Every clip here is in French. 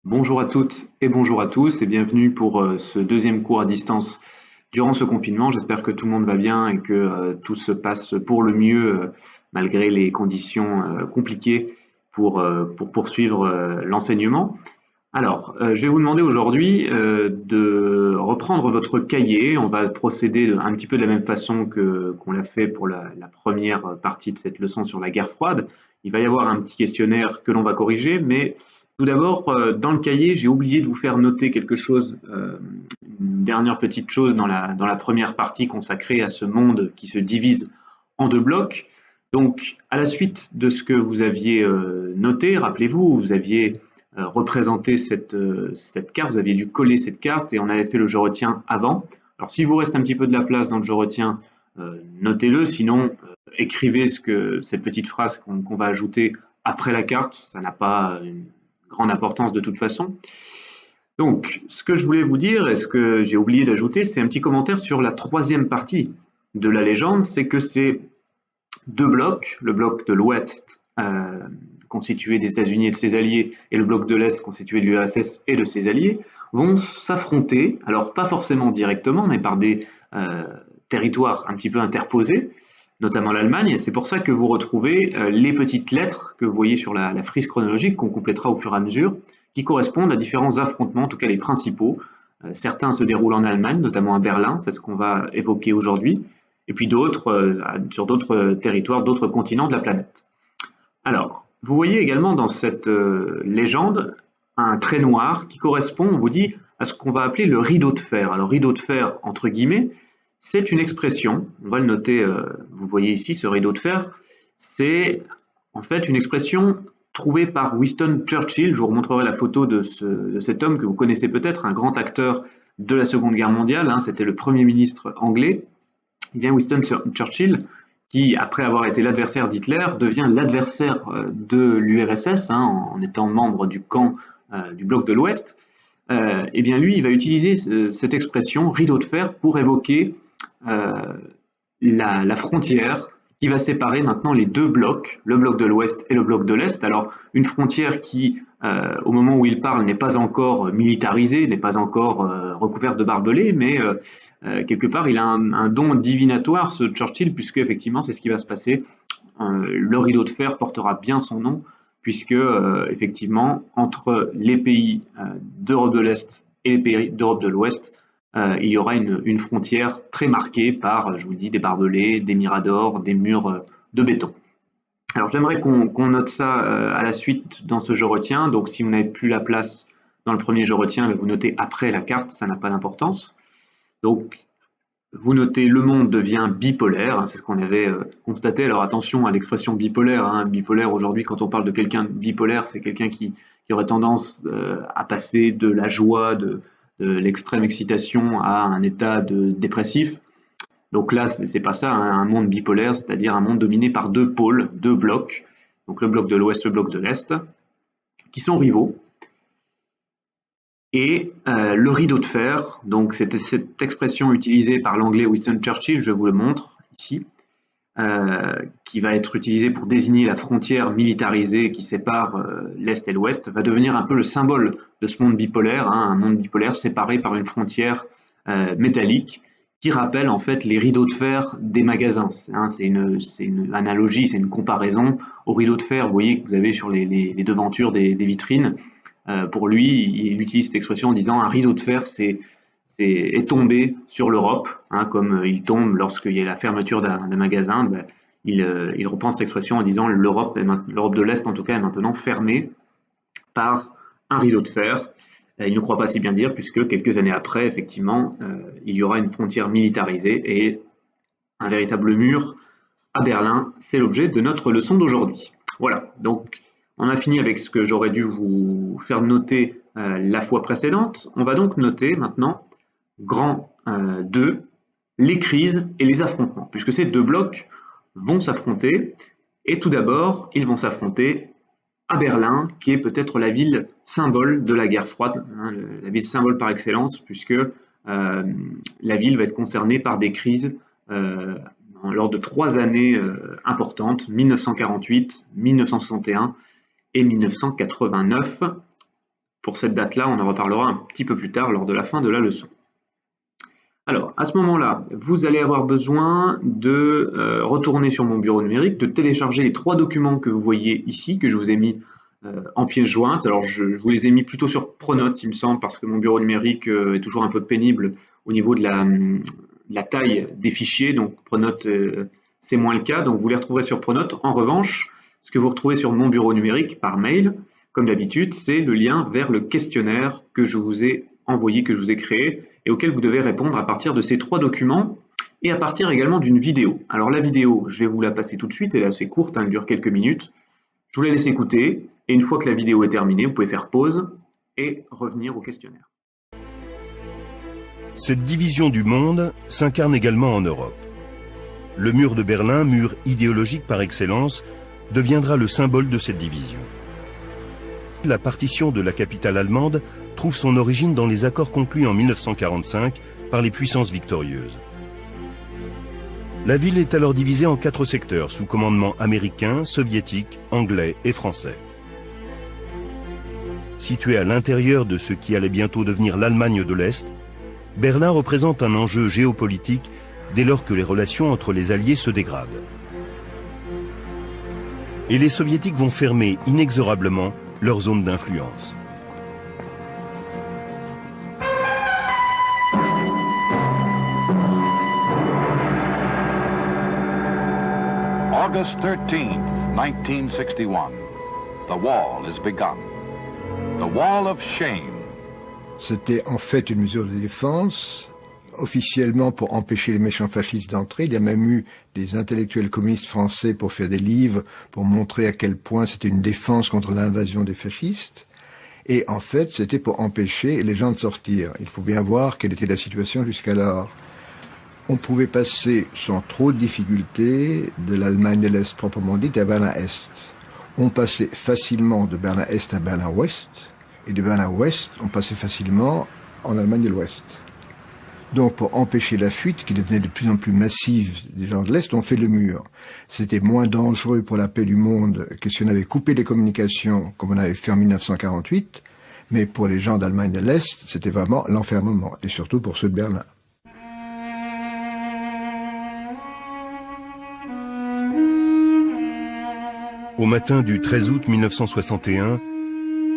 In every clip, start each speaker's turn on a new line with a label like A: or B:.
A: Bonjour à toutes et bonjour à tous et bienvenue pour ce deuxième cours à distance durant ce confinement. J'espère que tout le monde va bien et que tout se passe pour le mieux malgré les conditions compliquées pour poursuivre l'enseignement. Alors, je vais vous demander aujourd'hui de reprendre votre cahier. On va procéder un petit peu de la même façon que qu'on l'a fait pour la première partie de cette leçon sur la guerre froide. Il va y avoir un petit questionnaire que l'on va corriger, mais tout d'abord, dans le cahier, j'ai oublié de vous faire noter quelque chose, une dernière petite chose dans la première partie consacrée à ce monde qui se divise en deux blocs. Donc, à la suite de ce que vous aviez noté, rappelez-vous, vous aviez représenté cette carte, vous aviez dû coller cette carte et on avait fait le je retiens avant. Alors, s'il vous reste un petit peu de la place dans le je retiens, notez-le, sinon écrivez cette petite phrase qu'on va ajouter après la carte, ça n'a pas une grande importance de toute façon. Donc, ce que je voulais vous dire, et ce que j'ai oublié d'ajouter, c'est un petit commentaire sur la troisième partie de la légende, c'est que ces deux blocs, le bloc de l'Ouest constitué des États-Unis et de ses alliés, et le bloc de l'Est constitué de l'URSS et de ses alliés, vont s'affronter, alors pas forcément directement, mais par des territoires un petit peu interposés, notamment l'Allemagne, et c'est pour ça que vous retrouvez les petites lettres que vous voyez sur la frise chronologique qu'on complétera au fur et à mesure, qui correspondent à différents affrontements, en tout cas les principaux. Certains se déroulent en Allemagne, notamment à Berlin, c'est ce qu'on va évoquer aujourd'hui, et puis d'autres sur d'autres territoires, d'autres continents de la planète. Alors, vous voyez également dans cette légende un trait noir qui correspond, on vous dit, à ce qu'on va appeler le rideau de fer. Alors, rideau de fer, entre guillemets, c'est une expression, on va le noter, vous voyez ici ce rideau de fer, c'est en fait une expression trouvée par Winston Churchill. Je vous remontrerai la photo de cet homme que vous connaissez peut-être, un grand acteur de la Seconde Guerre mondiale, hein, c'était le Premier ministre anglais. Eh bien, Winston Churchill, qui, après avoir été l'adversaire d'Hitler, devient l'adversaire de l'URSS, hein, en étant membre du camp du bloc de l'Ouest, eh bien lui, il va utiliser cette expression rideau de fer pour évoquer la frontière qui va séparer maintenant les deux blocs, le bloc de l'Ouest et le bloc de l'Est. Alors, une frontière qui, au moment où il parle, n'est pas encore militarisée, n'est pas encore recouverte de barbelés, mais quelque part, il a un don divinatoire, ce Churchill, puisque effectivement, c'est ce qui va se passer. Le rideau de fer portera bien son nom, puisque effectivement, entre les pays d'Europe de l'Est et les pays d'Europe de l'Ouest, il y aura une frontière très marquée par, je vous le dis, des barbelés, des miradors, des murs de béton. Alors j'aimerais qu'on note ça à la suite dans ce je retiens. Donc si vous n'avez plus la place dans le premier je retiens, vous notez après la carte, ça n'a pas d'importance. Donc vous notez le monde devient bipolaire, hein, c'est ce qu'on avait constaté. Alors attention à l'expression bipolaire. Hein. Bipolaire aujourd'hui, quand on parle de quelqu'un de bipolaire, c'est quelqu'un qui aurait tendance à passer de la joie, de l'extrême excitation à un état dépressif. Donc là, c'est pas ça, hein, un monde bipolaire, c'est-à-dire un monde dominé par deux pôles, deux blocs, donc le bloc de l'Ouest, le bloc de l'Est, qui sont rivaux. Et le rideau de fer, donc c'était cette expression utilisée par l'anglais Winston Churchill, je vous le montre ici, qui va être utilisée pour désigner la frontière militarisée qui sépare l'Est et l'Ouest, va devenir un peu le symbole de ce monde bipolaire, hein, un monde bipolaire séparé par une frontière métallique qui rappelle en fait les rideaux de fer des magasins. Hein, c'est une analogie, c'est une comparaison aux rideaux de fer, vous voyez, que vous avez sur les devantures des vitrines. Pour lui, il utilise cette expression en disant un rideau de fer, est tombé sur l'Europe, hein, comme il tombe lorsqu'il y a la fermeture d'un magasin. Ben, il reprend cette expression en disant l'Europe de l'Est en tout cas est maintenant fermée par un rideau de fer. Il ne croit pas si bien dire puisque quelques années après, effectivement, il y aura une frontière militarisée et un véritable mur à Berlin. C'est l'objet de notre leçon d'aujourd'hui. Voilà, donc on a fini avec ce que j'aurais dû vous faire noter la fois précédente. On va donc noter maintenant grand 2, les crises et les affrontements, puisque ces deux blocs vont s'affronter. Et tout d'abord, ils vont s'affronter à Berlin, qui est peut-être la ville symbole de la guerre froide, hein, la ville symbole par excellence, puisque la ville va être concernée par des crises lors de 3 années importantes, 1948, 1961 et 1989, pour cette date-là, on en reparlera un petit peu plus tard lors de la fin de la leçon. Alors, à ce moment-là, vous allez avoir besoin de retourner sur mon bureau numérique, de télécharger les 3 documents que vous voyez ici, que je vous ai mis en pièce jointe. Alors, je vous les ai mis plutôt sur Pronote, il me semble, parce que mon bureau numérique est toujours un peu pénible au niveau de la taille des fichiers. Donc, Pronote, c'est moins le cas. Donc, vous les retrouverez sur Pronote. En revanche, ce que vous retrouvez sur mon bureau numérique par mail, comme d'habitude, c'est le lien vers le questionnaire que je vous ai envoyé, que je vous ai créé, et auquel vous devez répondre à partir de ces 3 documents et à partir également d'une vidéo. Alors la vidéo, je vais vous la passer tout de suite, elle est assez courte, elle dure quelques minutes. Je vous la laisse écouter et une fois que la vidéo est terminée, vous pouvez faire pause et revenir au questionnaire.
B: Cette division du monde s'incarne également en Europe. Le mur de Berlin, mur idéologique par excellence, deviendra le symbole de cette division. La partition de la capitale allemande trouve son origine dans les accords conclus en 1945 par les puissances victorieuses. La ville est alors divisée en 4 secteurs sous commandement américain, soviétique, anglais et français. Située à l'intérieur de ce qui allait bientôt devenir l'Allemagne de l'Est, Berlin représente un enjeu géopolitique dès lors que les relations entre les Alliés se dégradent. Et les soviétiques vont fermer inexorablement leur zone d'influence.
C: August 13th, 1961. The wall is begun. The wall of shame.
D: C'était en fait une mesure de défense, officiellement pour empêcher les méchants fascistes d'entrer. Il y a même eu des intellectuels communistes français pour faire des livres, pour montrer à quel point c'était une défense contre l'invasion des fascistes. Et en fait, c'était pour empêcher les gens de sortir. Il faut bien voir quelle était la situation jusqu'alors. On pouvait passer sans trop de difficultés de l'Allemagne de l'Est proprement dite à Berlin-Est. On passait facilement de Berlin-Est à Berlin-Ouest, et de Berlin-Ouest, on passait facilement en Allemagne de l'Ouest. Donc, pour empêcher la fuite, qui devenait de plus en plus massive des gens de l'Est, on fait le mur. C'était moins dangereux pour la paix du monde que si on avait coupé les communications, comme on avait fait en 1948, mais pour les gens d'Allemagne de l'Est, c'était vraiment l'enfermement, et surtout pour ceux de Berlin.
B: Au matin du 13 août 1961,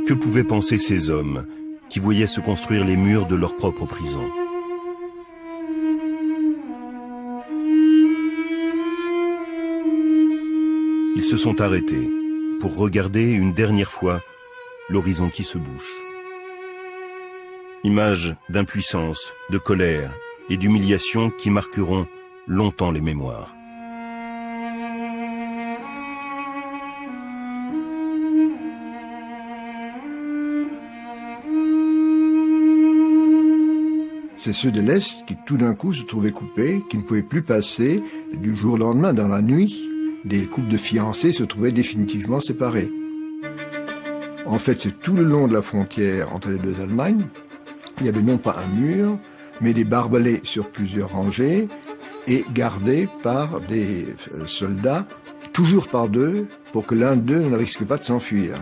B: que pouvaient penser ces hommes qui voyaient se construire les murs de leur propre prison? Ils se sont arrêtés pour regarder une dernière fois l'horizon qui se bouche. Images d'impuissance, de colère et d'humiliation qui marqueront longtemps les mémoires.
D: C'est ceux de l'Est qui tout d'un coup se trouvaient coupés, qui ne pouvaient plus passer du jour au lendemain dans la nuit. Des couples de fiancés se trouvaient définitivement séparés. En fait, c'est tout le long de la frontière entre les deux Allemagnes. Il y avait non pas un mur, mais des barbelés sur plusieurs rangées et gardés par des soldats, toujours par deux, pour que l'un d'eux ne risque pas de s'enfuir.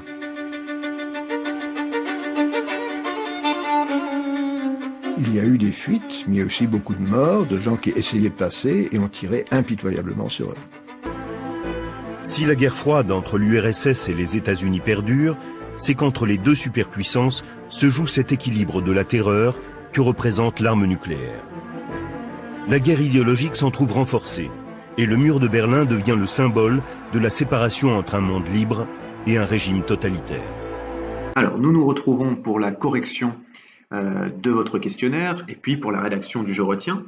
D: Il y a eu des fuites, mais il y a aussi beaucoup de morts, de gens qui essayaient de passer et ont tiré impitoyablement sur eux.
B: Si la guerre froide entre l'URSS et les États-Unis perdure, c'est qu'entre les deux superpuissances se joue cet équilibre de la terreur que représente l'arme nucléaire. La guerre idéologique s'en trouve renforcée, et le mur de Berlin devient le symbole de la séparation entre un monde libre et un régime totalitaire.
A: Alors, nous nous retrouvons pour la correction de votre questionnaire et puis pour la rédaction du Je retiens.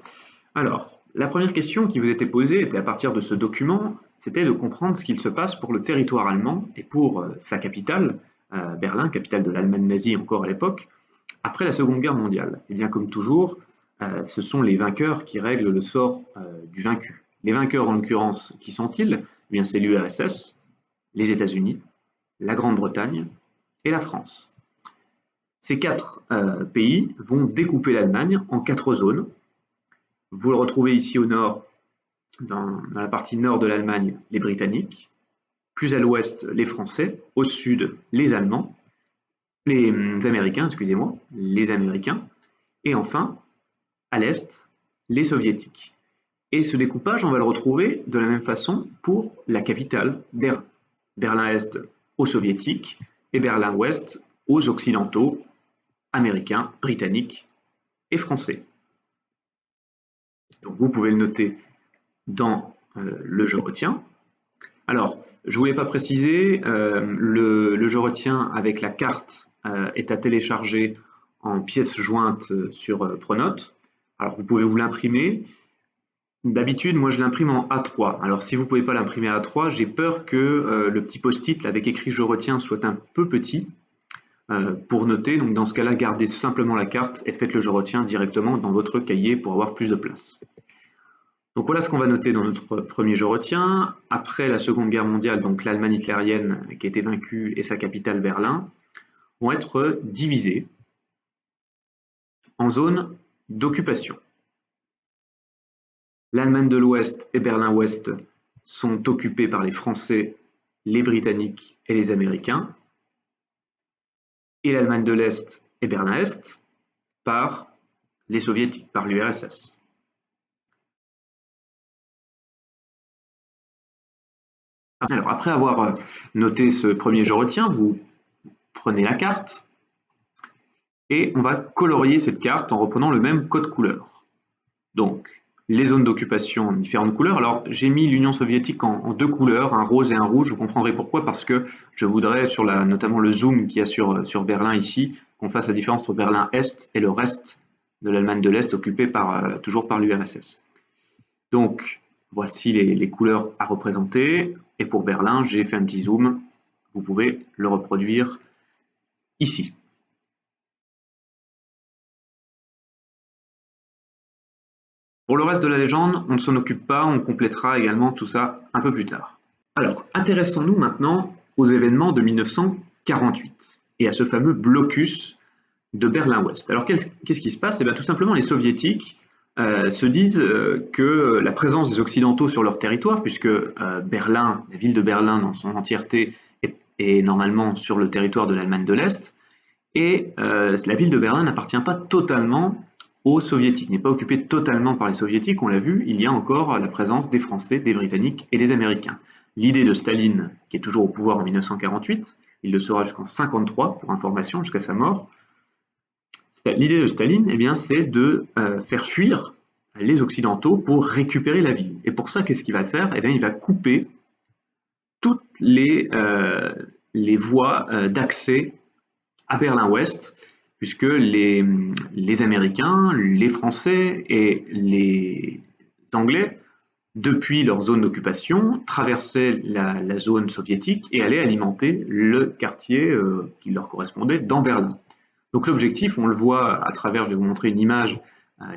A: Alors, la première question qui vous était posée était à partir de ce document, c'était de comprendre ce qu'il se passe pour le territoire allemand et pour sa capitale, Berlin, capitale de l'Allemagne nazie encore à l'époque, après la Seconde Guerre mondiale. Et bien comme toujours, ce sont les vainqueurs qui règlent le sort du vaincu. Les vainqueurs en l'occurrence, qui sont-ils? Eh bien c'est l'URSS, les États-Unis, la Grande-Bretagne et la France. Ces 4 pays vont découper l'Allemagne en 4 zones. Vous le retrouvez ici au nord, dans la partie nord de l'Allemagne, les Britanniques, plus à l'ouest, les Français, au sud, les Allemands. les Américains, excusez-moi, les Américains, et enfin, à l'Est, les Soviétiques. Et ce découpage, on va le retrouver de la même façon pour la capitale, Berlin. Berlin-Est aux Soviétiques et Berlin-Ouest aux Occidentaux, Américains, Britanniques et Français. Donc vous pouvez le noter dans le je retiens. Alors, je ne voulais pas préciser, le je retiens avec la carte est à télécharger en pièces jointes sur Pronote. Alors vous pouvez vous l'imprimer. D'habitude, moi je l'imprime en A3. Alors si vous ne pouvez pas l'imprimer à A3, j'ai peur que le petit post-it avec écrit je retiens soit un peu petit pour noter. Donc dans ce cas-là, gardez simplement la carte et faites le je retiens directement dans votre cahier pour avoir plus de place. Donc voilà ce qu'on va noter dans notre premier je retiens. Après la Seconde Guerre mondiale, donc l'Allemagne hitlérienne qui a été vaincue et sa capitale Berlin vont être divisées en zones d'occupation. L'Allemagne de l'Ouest et Berlin-Ouest sont occupés par les Français, les Britanniques et les Américains. Et l'Allemagne de l'Est et Berlin-Est par les Soviétiques, par l'URSS. Alors, après avoir noté ce premier je retiens, vous prenez la carte et on va colorier cette carte en reprenant le même code couleur. Donc, les zones d'occupation en différentes couleurs. Alors, j'ai mis l'Union soviétique en deux couleurs, un rose et un rouge. Vous comprendrez pourquoi, parce que je voudrais, notamment le zoom qu'il y a sur Berlin ici, qu'on fasse la différence entre Berlin-Est et le reste de l'Allemagne de l'Est occupée toujours par l'URSS. Donc, voici les couleurs à représenter. Et pour Berlin, j'ai fait un petit zoom. Vous pouvez le reproduire ici. Pour le reste de la légende, on ne s'en occupe pas, on complétera également tout ça un peu plus tard. Alors, intéressons-nous maintenant aux événements de 1948 et à ce fameux blocus de Berlin-Ouest. Alors, qu'est-ce qui se passe? Eh bien, tout simplement, les Soviétiques se disent que la présence des Occidentaux sur leur territoire, puisque Berlin, la ville de Berlin dans son entièreté, est normalement sur le territoire de l'Allemagne de l'Est, et la ville de Berlin n'appartient pas totalement aux Soviétiques, n'est pas occupée totalement par les Soviétiques. On l'a vu, il y a encore la présence des Français, des Britanniques et des Américains. L'idée de Staline, qui est toujours au pouvoir en 1948, il le sera jusqu'en 1953, pour information, jusqu'à sa mort. L'idée de Staline, eh bien, c'est de faire fuir les Occidentaux pour récupérer la ville. Et pour ça, qu'est-ce qu'il va faire? Eh bien, il va couper toutes les voies d'accès à Berlin-Ouest, puisque les Américains, les Français et les Anglais, depuis leur zone d'occupation, traversaient la zone soviétique et allaient alimenter le quartier qui leur correspondait dans Berlin. Donc l'objectif, on le voit à travers, je vais vous montrer une image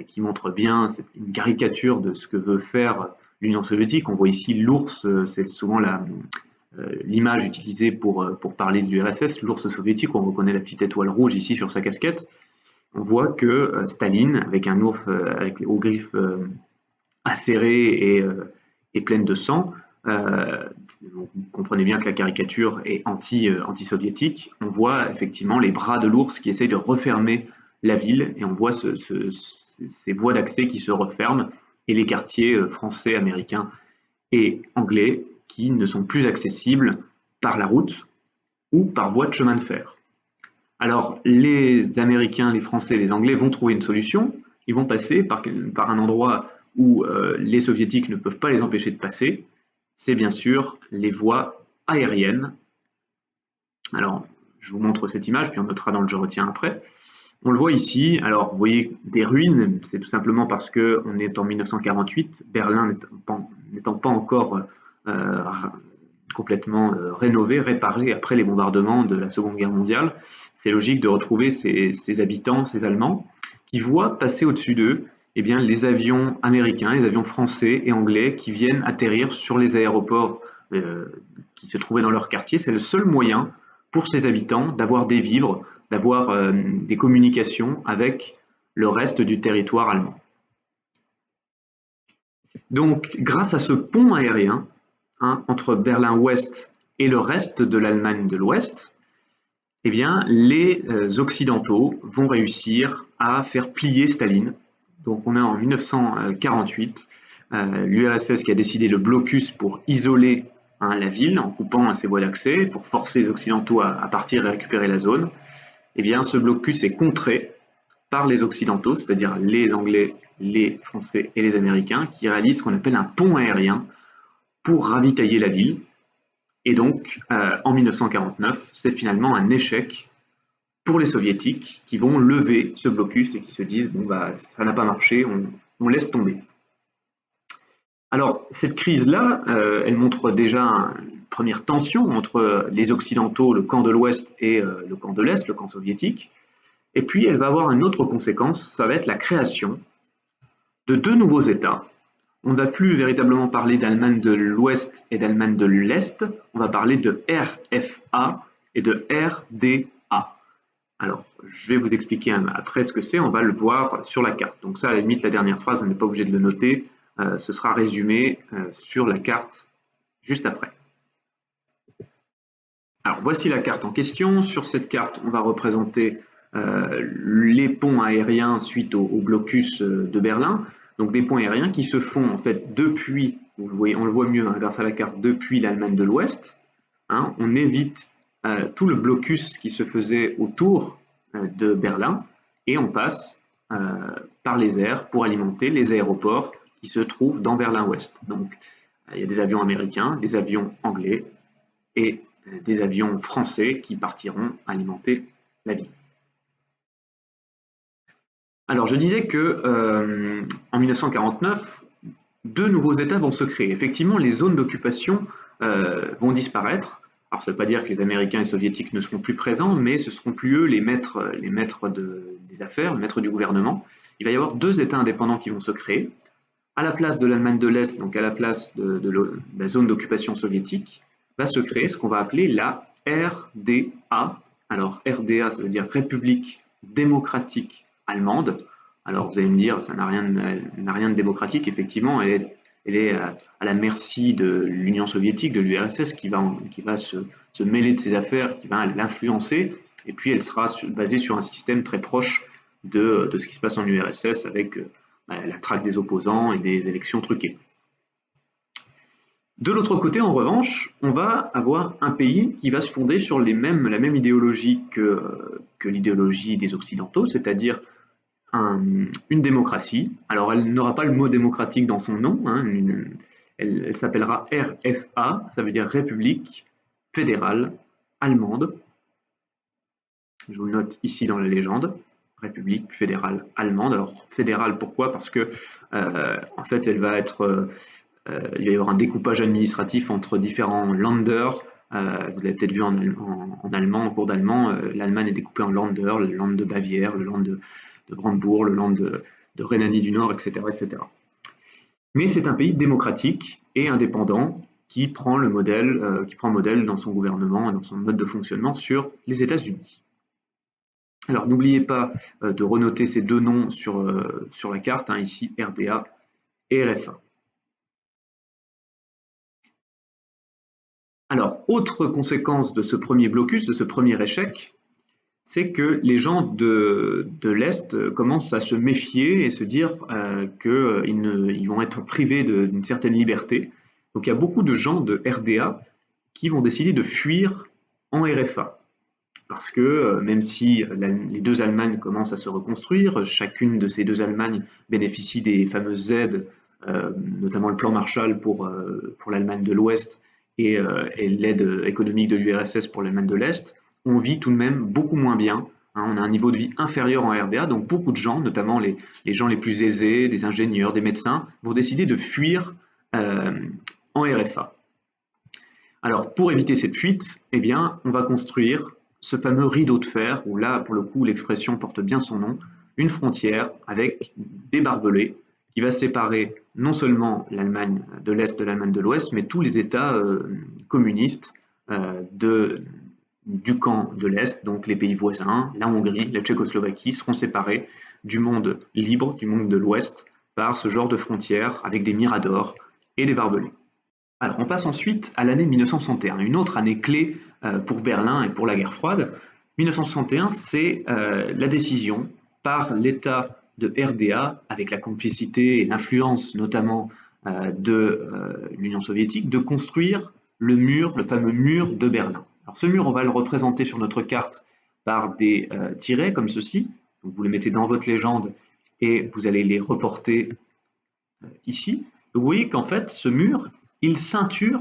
A: qui montre bien, c'est une caricature de ce que veut faire l'Union soviétique. On voit ici l'ours, c'est souvent l'image utilisée pour parler de l'URSS, l'ours soviétique. On reconnaît la petite étoile rouge ici sur sa casquette. On voit que Staline, avec un ours aux griffes acérées et pleines de sang, vous comprenez bien que la caricature est anti-soviétique. On voit effectivement les bras de l'ours qui essayent de refermer la ville, et on voit ces voies d'accès qui se referment, et les quartiers français, américains et anglais qui ne sont plus accessibles par la route ou par voie de chemin de fer. Alors, les Américains, les Français, les Anglais vont trouver une solution. Ils vont passer par un endroit où les Soviétiques ne peuvent pas les empêcher de passer. C'est bien sûr les voies aériennes. Alors, je vous montre cette image, puis on notera dans le je retiens après. On le voit ici. Alors, vous voyez des ruines, c'est tout simplement parce qu'on est en 1948, Berlin n'étant pas encore complètement rénové, réparé après les bombardements de la Seconde Guerre mondiale. C'est logique de retrouver ces habitants, ces Allemands, qui voient passer au-dessus d'eux eh bien, les avions américains, les avions français et anglais qui viennent atterrir sur les aéroports qui se trouvaient dans leur quartier. C'est le seul moyen pour ces habitants d'avoir des vivres, d'avoir des communications avec le reste du territoire allemand. Donc, grâce à ce pont aérien entre Berlin-Ouest et le reste de l'Allemagne de l'Ouest, eh bien, les Occidentaux vont réussir à faire plier Staline. Donc on est en 1948, l'URSS qui a décidé le blocus pour isoler la ville en coupant ses voies d'accès, pour forcer les Occidentaux à partir et récupérer la zone. Eh bien, ce blocus est contré par les Occidentaux, c'est-à-dire les Anglais, les Français et les Américains, qui réalisent ce qu'on appelle un pont aérien pour ravitailler la ville. Et donc, en 1949, c'est finalement un échec pour les Soviétiques qui vont lever ce blocus et qui se disent bon bah ça n'a pas marché, on laisse tomber. Alors cette crise-là, elle montre déjà une première tension entre les Occidentaux, le camp de l'Ouest et le camp de l'Est, le camp soviétique. Et puis elle va avoir une autre conséquence, ça va être la création de deux nouveaux États. On ne va plus véritablement parler d'Allemagne de l'Ouest et d'Allemagne de l'Est, on va parler de RFA et de RDA. Alors, je vais vous expliquer après ce que c'est, on va le voir sur la carte. Donc ça, à la limite, la dernière phrase, on n'est pas obligé de le noter, ce sera résumé sur la carte juste après. Alors, voici la carte en question. Sur cette carte, on va représenter les ponts aériens suite au blocus de Berlin. Donc des ponts aériens qui se font en fait depuis, vous voyez, on le voit mieux grâce à la carte, depuis l'Allemagne de l'Ouest. On évite tout le blocus qui se faisait autour de Berlin et on passe par les airs pour alimenter les aéroports qui se trouvent dans Berlin-Ouest. Donc il y a des avions américains, des avions anglais et des avions français qui partiront alimenter la ville. Alors je disais que en 1949, deux nouveaux États vont se créer. Effectivement, les zones d'occupation vont disparaître. Alors ça ne veut pas dire que les Américains et les Soviétiques ne seront plus présents, mais ce ne seront plus eux les maîtres des affaires, les maîtres du gouvernement. Il va y avoir deux États indépendants qui vont se créer. À la place de l'Allemagne de l'Est, donc à la place de la zone d'occupation soviétique, va se créer ce qu'on va appeler la RDA. Alors RDA, ça veut dire République démocratique allemande. Alors vous allez me dire, ça n'a rien de démocratique, effectivement, elle est à la merci de l'Union soviétique, de l'URSS, qui va se mêler de ses affaires, qui va l'influencer, et puis elle sera basée sur un système très proche de ce qui se passe en URSS avec la traque des opposants et des élections truquées. De l'autre côté, en revanche, on va avoir un pays qui va se fonder sur la même idéologie que l'idéologie des Occidentaux, c'est-à-dire une démocratie. Alors, elle n'aura pas le mot démocratique dans son nom, elle s'appellera RFA, ça veut dire République fédérale allemande. Je vous le note ici dans la légende, République fédérale allemande. Alors, fédérale, pourquoi? Parce que, en fait, elle va être... il va y avoir un découpage administratif entre différents Länder. Vous l'avez peut-être vu en allemand, en cours d'allemand, l'Allemagne est découpée en Länder, le Land de Bavière, le Land de Brandebourg, le Land de Rhénanie du Nord, etc., etc. Mais c'est un pays démocratique et indépendant qui prend modèle dans son gouvernement et dans son mode de fonctionnement sur les États-Unis. Alors n'oubliez pas de renoter ces deux noms sur la carte, ici RDA et RFA. Alors, autre conséquence de ce premier blocus, de ce premier échec, c'est que les gens de l'Est commencent à se méfier et se dire qu'ils vont être privés d'une certaine liberté. Donc il y a beaucoup de gens de RDA qui vont décider de fuir en RFA. Parce que même si les deux Allemagnes commencent à se reconstruire, chacune de ces deux Allemagnes bénéficie des fameuses aides, notamment le plan Marshall pour l'Allemagne de l'Ouest et l'aide économique de l'URSS pour l'Allemagne de l'Est, on vit tout de même beaucoup moins bien. On a un niveau de vie inférieur en RDA, donc beaucoup de gens, notamment les gens les plus aisés, des ingénieurs, des médecins, vont décider de fuir en RFA. Alors, pour éviter cette fuite, eh bien, on va construire ce fameux rideau de fer, où là, pour le coup, l'expression porte bien son nom, une frontière avec des barbelés qui va séparer non seulement l'Allemagne de l'Est de l'Allemagne de l'Ouest, mais tous les États communistes du camp de l'Est, donc les pays voisins, la Hongrie, la Tchécoslovaquie, seront séparés du monde libre, du monde de l'Ouest, par ce genre de frontières avec des miradors et des barbelés. Alors, on passe ensuite à l'année 1961, une autre année clé pour Berlin et pour la guerre froide, 1961, c'est la décision par l'État de RDA, avec la complicité et l'influence notamment de l'Union soviétique, de construire le mur, le fameux mur de Berlin. Alors ce mur, on va le représenter sur notre carte par des tirets comme ceci. Donc, vous les mettez dans votre légende et vous allez les reporter ici. Donc, vous voyez qu'en fait, ce mur, il ceinture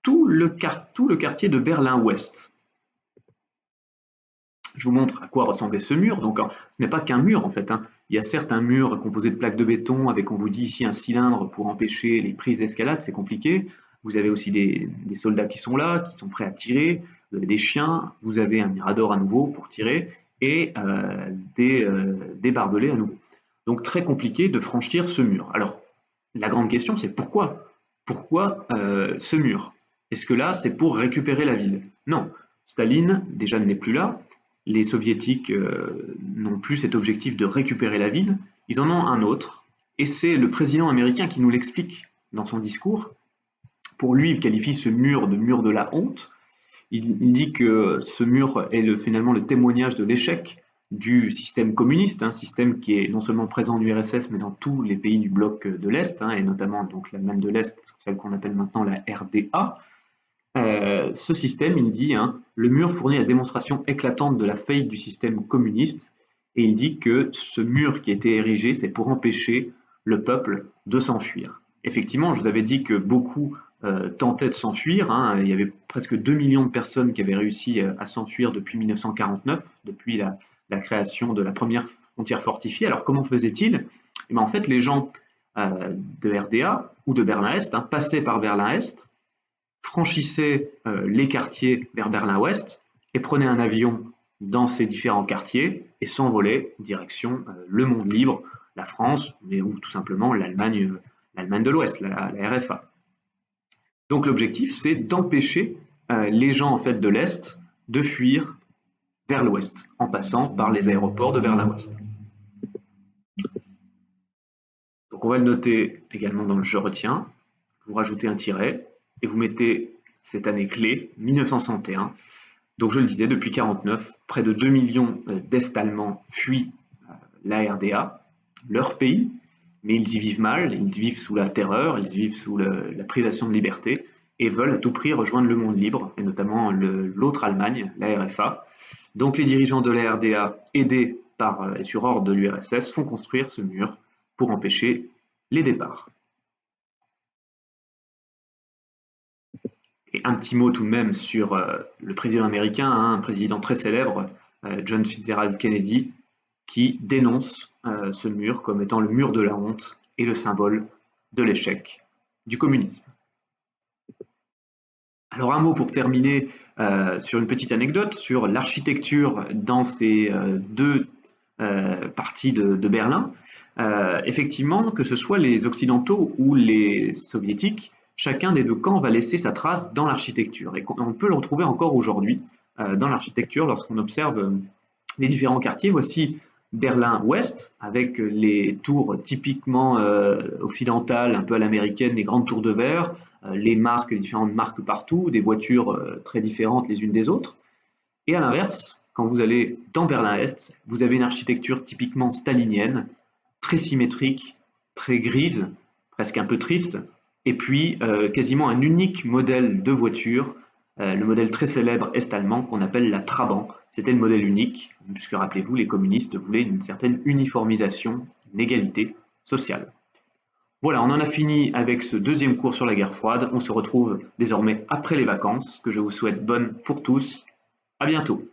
A: tout le quartier de Berlin-Ouest. Je vous montre à quoi ressemblait ce mur. Donc, ce n'est pas qu'un mur en fait. Il y a certes un mur composé de plaques de béton avec, on vous dit ici, un cylindre pour empêcher les prises d'escalade, c'est compliqué. Vous avez aussi des soldats qui sont là, qui sont prêts à tirer. Vous avez des chiens, vous avez un mirador à nouveau pour tirer et des barbelés à nouveau. Donc très compliqué de franchir ce mur. Alors, la grande question, c'est pourquoi? Pourquoi ce mur? Est-ce que là, c'est pour récupérer la ville? Non. Staline, déjà, n'est plus là. Les soviétiques n'ont plus cet objectif de récupérer la ville. Ils en ont un autre. Et c'est le président américain qui nous l'explique dans son discours. Pour lui, il qualifie ce mur de mur de la honte. Il dit que ce mur est finalement le témoignage de l'échec du système communiste, un système qui est non seulement présent en URSS, mais dans tous les pays du bloc de l'Est, et notamment donc l'Allemagne de l'Est, celle qu'on appelle maintenant la RDA. Ce système, il dit, le mur fournit la démonstration éclatante de la faillite du système communiste, et il dit que ce mur qui a été érigé, c'est pour empêcher le peuple de s'enfuir. Effectivement, je vous avais dit que beaucoup tentaient de s'enfuir. Il y avait presque 2 millions de personnes qui avaient réussi à s'enfuir depuis 1949, depuis la création de la première frontière fortifiée. Alors comment faisaient-ils? En fait, les gens de RDA ou de Berlin-Est passaient par Berlin-Est, franchissaient les quartiers vers Berlin-Ouest et prenaient un avion dans ces différents quartiers et s'envolaient direction le monde libre, la France, ou tout simplement l'Allemagne de l'Ouest, la RFA. Donc l'objectif, c'est d'empêcher les gens en fait de l'Est de fuir vers l'Ouest, en passant par les aéroports de Berlin-Ouest. Donc on va le noter également dans le « Je retiens ». Vous rajoutez un tiret et vous mettez cette année clé, 1961. Donc je le disais, depuis 1949, près de 2 millions d'Est-Allemands fuient la RDA, leur pays, mais ils y vivent mal, ils vivent sous la terreur, ils vivent sous la privation de liberté et veulent à tout prix rejoindre le monde libre, et notamment l'autre Allemagne, la RFA. Donc les dirigeants de la RDA, aidés et sur ordre de l'URSS, font construire ce mur pour empêcher les départs. Et un petit mot tout de même sur le président américain, un président très célèbre, John Fitzgerald Kennedy, qui dénonce ce mur comme étant le mur de la honte et le symbole de l'échec du communisme. Alors un mot pour terminer sur une petite anecdote sur l'architecture dans ces deux parties de Berlin. Effectivement, que ce soit les Occidentaux ou les Soviétiques, chacun des deux camps va laisser sa trace dans l'architecture. Et on peut le retrouver encore aujourd'hui dans l'architecture lorsqu'on observe les différents quartiers. Voici Berlin-Ouest, avec les tours typiquement occidentales, un peu à l'américaine, les grandes tours de verre, les différentes marques partout, des voitures très différentes les unes des autres. Et à l'inverse, quand vous allez dans Berlin-Est, vous avez une architecture typiquement stalinienne, très symétrique, très grise, presque un peu triste, et puis quasiment un unique modèle de voiture, le modèle très célèbre est-allemand qu'on appelle la Trabant. C'était le modèle unique, puisque rappelez-vous, les communistes voulaient une certaine uniformisation, une égalité sociale. Voilà, on en a fini avec ce deuxième cours sur la guerre froide. On se retrouve désormais après les vacances, que je vous souhaite bonnes pour tous. À bientôt.